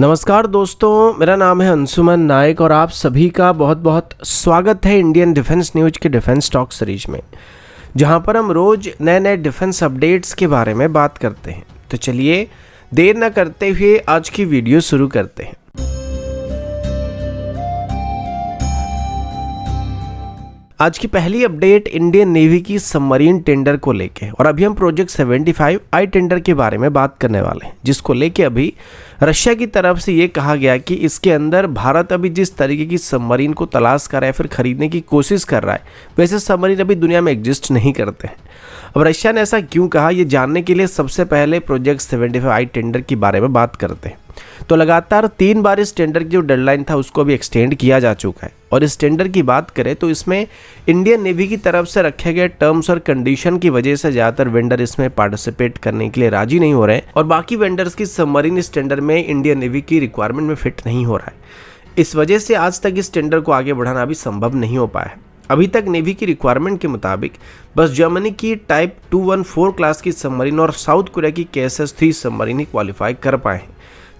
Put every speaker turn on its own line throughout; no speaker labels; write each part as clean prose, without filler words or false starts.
नमस्कार दोस्तों, मेरा नाम है अंशुमन नायक और आप सभी का बहुत बहुत स्वागत है इंडियन डिफेंस न्यूज के डिफेंस टॉक सीरीज में, जहां पर हम रोज नए नए डिफेंस अपडेट्स के बारे में बात करते हैं। तो चलिए देर न करते हुए आज की वीडियो शुरू करते हैं। आज की पहली अपडेट इंडियन नेवी की सबमरीन टेंडर को लेके, और अभी हम प्रोजेक्ट 75 आई टेंडर के बारे में बात करने वाले हैं, जिसको लेके अभी रशिया की तरफ से ये कहा गया कि इसके अंदर भारत अभी जिस तरीके की सबमरीन को तलाश कर रहा है, फिर खरीदने की कोशिश कर रहा है, वैसे सबमरीन अभी दुनिया में एग्जिस्ट नहीं करते हैं। अब रशिया ने ऐसा क्यों कहा, ये जानने के लिए सबसे पहले प्रोजेक्ट 75 आई टेंडर के बारे में बात करते हैं। तो लगातार 3 बार इस टेंडर की जो डेडलाइन था उसको भी एक्सटेंड किया जा चुका है। और इस टेंडर की बात करें तो इसमें इंडियन नेवी की तरफ से रखे गए टर्म्स और कंडीशन की वजह से ज़्यादातर वेंडर इसमें पार्टिसिपेट करने के लिए राजी नहीं हो रहे हैं, और बाकी वेंडर्स की सबमरीन इस टेंडर में इंडियन नेवी की रिक्वायरमेंट में फिट नहीं हो रहा है। इस वजह से आज तक इस टेंडर को आगे बढ़ाना भी संभव नहीं हो पाया है। अभी तक नेवी की रिक्वायरमेंट के मुताबिक बस जर्मनी की टाइप 214 क्लास की सबमरीन और साउथ कोरिया की KSS-3 सबमरीन ही क्वालिफाई कर पाए हैं,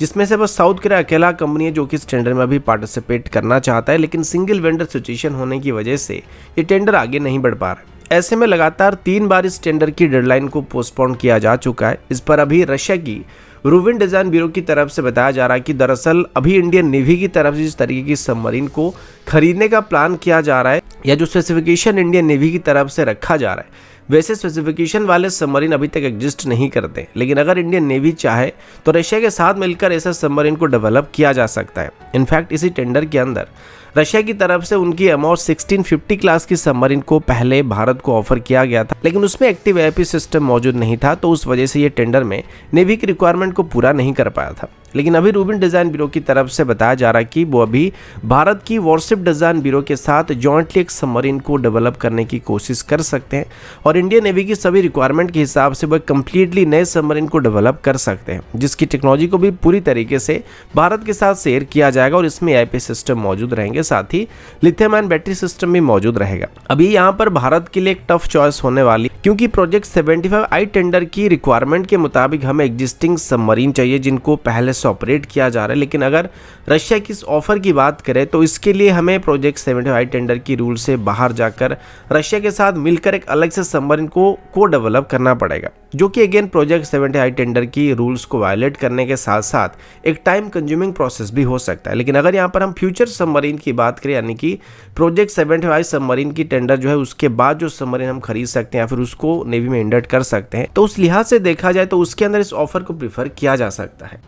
जिसमें से बस साउथ कोरिया अकेला कंपनी है जो कि इस टेंडर में अभी पार्टिसिपेट करना चाहता है, लेकिन सिंगल वेंडर सिचुएशन होने की वजह से ये टेंडर आगे नहीं बढ़ पा रहा है। ऐसे में लगातार 3 बार इस टेंडर की डेडलाइन को पोस्टपोन किया जा चुका है। इस पर अभी रशिया की रूविन डिजाइन ब्यूरो की तरफ से बताया जा रहा है कि दरअसल अभी इंडियन नेवी की तरफ से जिस तरीके की सबमरीन को खरीदने का प्लान किया जा रहा है, या जो स्पेसिफिकेशन इंडियन नेवी की तरफ से रखा जा रहा है, वैसे स्पेसिफिकेशन वाले सबमरीन अभी तक एग्जिस्ट नहीं करते। लेकिन अगर इंडियन नेवी चाहे तो रशिया के साथ मिलकर ऐसे सबमरीन को डेवलप किया जा सकता है। इनफैक्ट इसी टेंडर के अंदर रशिया की तरफ से उनकी एमओ 1650 क्लास की सबमरीन को पहले भारत को ऑफर किया गया था, लेकिन उसमें एक्टिव AIP सिस्टम मौजूद नहीं था, तो उस वजह से ये टेंडर में नेवी की रिक्वायरमेंट को पूरा नहीं कर पाया था। लेकिन अभी रूबिन डिजाइन ब्यूरो की तरफ से बताया जा रहा है कि वो अभी भारत की वॉरशिप डिजाइन ब्यूरो के साथ जॉइंटली एक सबमरीन को डेवलप करने की कोशिश कर सकते हैं, और इंडियन नेवी की सभी रिक्वायरमेंट के हिसाब से वो कंप्लीटली नए सबमरीन को डेवलप कर सकते हैं, जिसकी टेक्नोलॉजी को भी पूरी तरीके से भारत के साथ शेयर किया जाएगा, और इसमें AIP सिस्टम मौजूद रहेंगे, साथ ही लिथियम आयन बैटरी सिस्टम भी मौजूद रहेगा। अभी यहाँ पर भारत के लिए एक टफ चॉइस होने वाली, क्योंकि प्रोजेक्ट 75 आई टेंडर की रिक्वायरमेंट के मुताबिक हमें एग्जिस्टिंग सबमरीन चाहिए जिनको पहले ऑपरेट किया जा रहा है। लेकिन अगर रशिया की इस ऑफर की बात करें तो इसके लिए हमें प्रोजेक्ट 75 टेंडर की रूल से बाहर जाकर रशिया के साथ मिलकर एक अलग से सबमरीन को डेवलप करना पड़ेगा, जो कि अगेन प्रोजेक्ट 75 टेंडर की रूल्स को वायलेट करने के साथ साथ एक टाइम कंज्यूमिंग प्रोसेस भी हो सकता है। लेकिन अगर यहाँ पर हम फ्यूचर सबमरीन की बात करें, यानी कि प्रोजेक्ट 75 सबमरीन की टेंडर जो है उसके बाद जो सबमरीन हम खरीद सकते हैं या फिर उसको नेवी में इंडक्ट कर सकते हैं, तो उस लिहाज से देखा जाए तो उसके अंदर इस ऑफर को प्रीफर किया जा सकता है।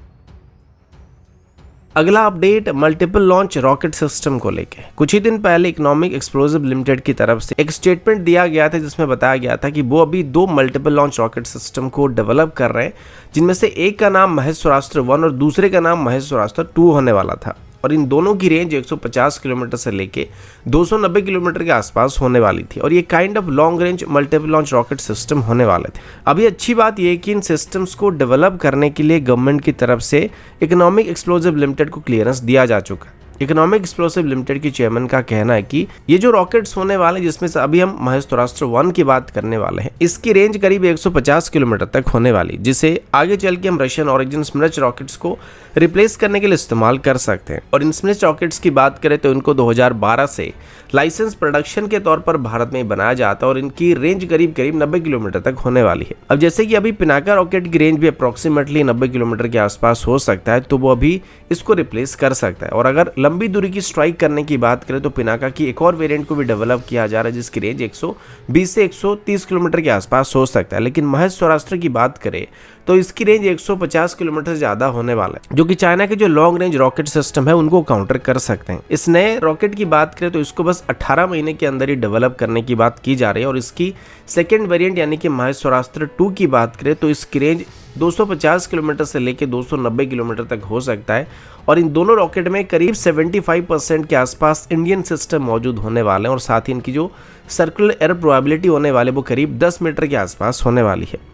अगला update multiple launch rocket system को लेके। कुछ ही दिन पहले इकोनॉमिक एक्सप्लोसिव लिमिटेड की तरफ से एक स्टेटमेंट दिया गया था, जिसमें बताया गया था कि वो अभी 2 मल्टीपल लॉन्च रॉकेट सिस्टम को डेवलप कर रहे हैं, जिनमें से एक का नाम महेश्वरास्त्र 1 और दूसरे का नाम महेश्वरास्त्र 2 होने वाला था, और इन दोनों की रेंज 150 किलोमीटर से लेके 290 किलोमीटर के आसपास होने वाली थी, और ये kind of long range multiple launch rocket system होने वाले थे। अभी अच्छी बात यह है कि इन सिस्टम्स को डेवलप करने के लिए गवर्नमेंट की तरफ से इकोनॉमिक एक्सप्लोसिव लिमिटेड को क्लियरेंस दिया जा चुका है। इकोनॉमिक एक्सप्लोसिव लिमिटेड की चेयरमैन का कहना है कि ये जो रॉकेट्स होने वाले, जिसमें से अभी हम महेश्वरास्त्र 1 की बात करने वाले हैं, इसकी रेंज करीब 150 किलोमीटर तक होने वाली, जिसे आगे चल के हम रशियन ऑरिजिन स्मिर्च रॉकेट्स को रिप्लेस करने के लिए इस्तेमाल कर सकते हैं। और इन स्मिर्च रॉकेट्स की बात करें तो इनको 2012 से लाइसेंस प्रोडक्शन के तौर पर भारत में बनाया जाता है, और इनकी रेंज करीब 90 किलोमीटर तक होने वाली है। अब जैसे कि अभी पिनाका रॉकेट की रेंज भी अप्रोक्सीमेटली 90 किलोमीटर के आसपास हो सकता है, तो वो अभी इसको रिप्लेस कर सकता है। और अगर लंबी दूरी की स्ट्राइक करने की बात करें तो पिनाका की एक और वेरिएंट को भी डेवलप किया जा रहा है, जिसकी रेंज 120 से 130 किलोमीटर के आसपास हो सकता है। लेकिन महेश्वरास्त्र की बात करें तो इसकी रेंज 150 किलोमीटर से ज्यादा होने वाला है, जो कि चाइना के जो लॉन्ग रेंज रॉकेट सिस्टम है उनको काउंटर कर सकते हैं। इस नए रॉकेट की बात करें तो इसको बस 18 महीने के अंदर ही डेवलप करने की बात की जा रही है, और इसकी सेकेंड वेरिएंट यानी कि महेश्वरास्त्र 2 की बात करें तो इसकी रेंज 250 किलोमीटर से लेकर 290 किलोमीटर तक हो सकता है, और इन दोनों रॉकेट में करीब 75% के आसपास इंडियन सिस्टम मौजूद होने वाले हैं, और साथ ही इनकी जो सर्कुलर एयर प्रोबेबिलिटी होने वाले वो करीब 10 मीटर के आसपास होने वाली है।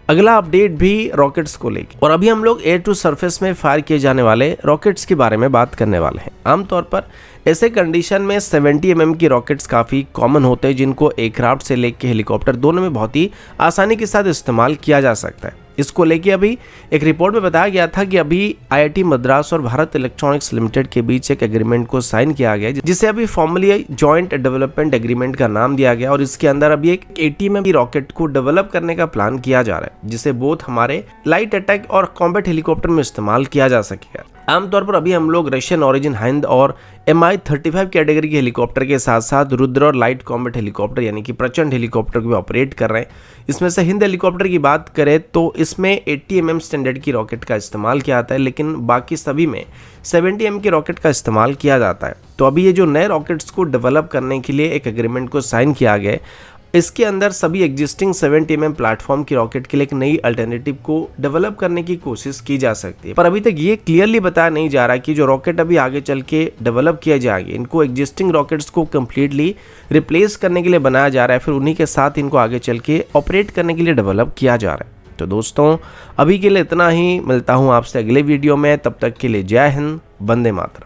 अगला अपडेट भी रॉकेट्स को लेकर, और अभी हम लोग एयर टू सरफेस में फायर किए जाने वाले रॉकेट्स के बारे में बात करने वाले हैं। आमतौर पर ऐसे कंडीशन में 70 mm की रॉकेट्स काफ़ी कॉमन होते हैं, जिनको एयरक्राफ्ट से लेकर हेलीकॉप्टर दोनों में बहुत ही आसानी के साथ इस्तेमाल किया जा सकता है। इसको लेके अभी एक रिपोर्ट में बताया गया था कि अभी IIT मद्रास और भारत इलेक्ट्रॉनिक्स लिमिटेड के बीच एक एग्रीमेंट को साइन किया गया, जिसे अभी फॉर्मली जॉइंट डेवलपमेंट एग्रीमेंट का नाम दिया गया और इसके अंदर अभी एक ATM रॉकेट को डेवलप करने का प्लान किया जा रहा है, जिसे बोथ हमारे लाइट अटैक और कॉम्बैट हेलीकॉप्टर में इस्तेमाल किया जा सकेगा। आमतौर पर अभी हम लोग रशियन ओरिजिन हिंद और Mi-35 कैटेगरी के हेलीकॉप्टर के साथ साथ रुद्र और लाइट कॉम्बैट हेलीकॉप्टर यानी कि प्रचंड हेलीकॉप्टर को भी ऑपरेट कर रहे हैं। इसमें से हिंद हेलीकॉप्टर की बात करें तो इसमें 80 mm स्टैंडर्ड की रॉकेट का इस्तेमाल किया जाता है, लेकिन बाकी सभी में 70 mm की रॉकेट का इस्तेमाल किया जाता है। तो अभी ये जो नए रॉकेट्स को डेवलप करने के लिए एक एग्रीमेंट को साइन किया गया, इसके अंदर सभी एग्जिस्टिंग 70 mm प्लेटफॉर्म की रॉकेट के लिए एक नई अल्टरनेटिव को डेवलप करने की कोशिश की जा सकती है। पर अभी तक ये क्लियरली बताया नहीं जा रहा कि जो रॉकेट अभी आगे चल के डेवलप किया जाएगा, इनको एग्जिस्टिंग रॉकेट्स को कम्प्लीटली रिप्लेस करने के लिए बनाया जा रहा है, फिर उन्हीं के साथ इनको आगे चल के ऑपरेट करने के लिए डेवलप किया जा रहा है। तो दोस्तों अभी के लिए इतना ही, मिलता हूँ आपसे अगले वीडियो में, तब तक के लिए जय हिंद, वंदे मातरम।